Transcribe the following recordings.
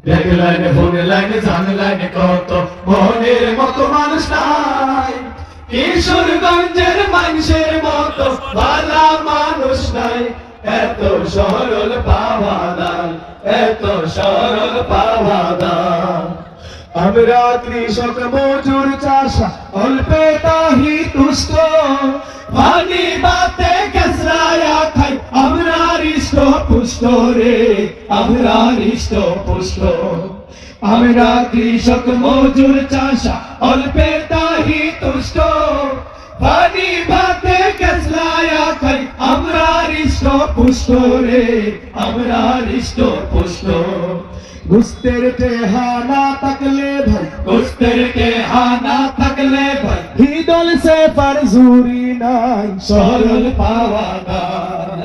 দেখলেন শুনলেন জানলেন কত মনের মতো মানুষ নাই, কিশোরগঞ্জের মানুষের মতো ভালা মানুষ নাই। এত সরল পাওয়া দান, এত সরল পাওয়া দান। আমরা কৃষক মজুর চাষা অল্পে তাহি তুষ্ট, পানি বাতে কেসরায়া খাই আমরা হৃষ্ট পুষ্ট রে, আমরা হৃষ্ট পুষ্ট। আমরা কৃষক মজুর চাষা অল্পে তাহি তুষ্ট, পানি বাতে কেসরায়া খাই আমরা হৃষ্ট পুষ্ট রে, আমরা হৃষ্ট পুষ্ট। গুস্তের টেহানা থাকলে ভাই, গুস্তের টেহানা থাকলে ভাই, হিদল সে পার জুরি নাই, সরল পাওয়া দান।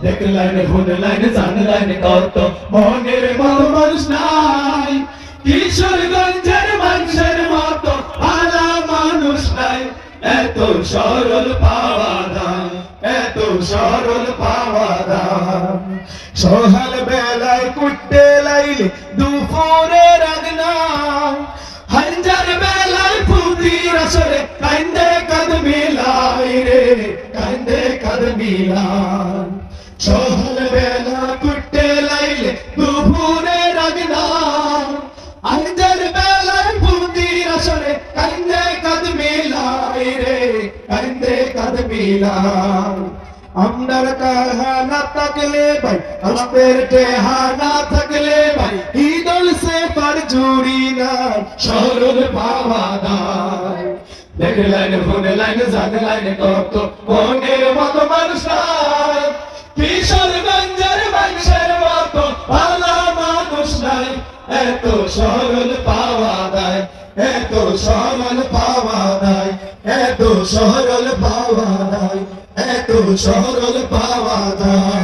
দেখলেন শুনলেন জানলেন কত মনের মতো মানুষ নাই, কিশোরগঞ্জের মানুষের মতো ভালা মানুষ নাই। এত সরল পাওয়া দান, এত সরল পাওয়া দান। সকাল বেলায় কুটতে লাইলে দুপুরে রাগনা, হাঞ্জার বেলায় ফুতির আসরে কান্দে কাঁদ মিলাই রে, কান্দে কাঁদ মিলাই। সকাল বেলা কুটতে লাইলে দুপুরে রাগনা, হাঞ্জার বেলায় ফুতির আসরে কান্দে কাঁদ মিলাই রে, কান্দে কাঁদ মিলাই। আমরার কাহানা থাকলে ভাই, আস্তের টেহানা থাকলে ভাই, ঈদল সে পার জুড়ি নাই, সরল পাওয়া দায়। দেখলেন শুনলেন জানলেন কত মনের মতো মানুষ নাই, কিশোরগঞ্জের মানুষের মতো ভালা মানুষ নাই। এত সরল পাওয়া দায়, এত সরল পাওয়া দায়, এত সরল পাওয়া দায়, এত সরল পাওয়া দায়।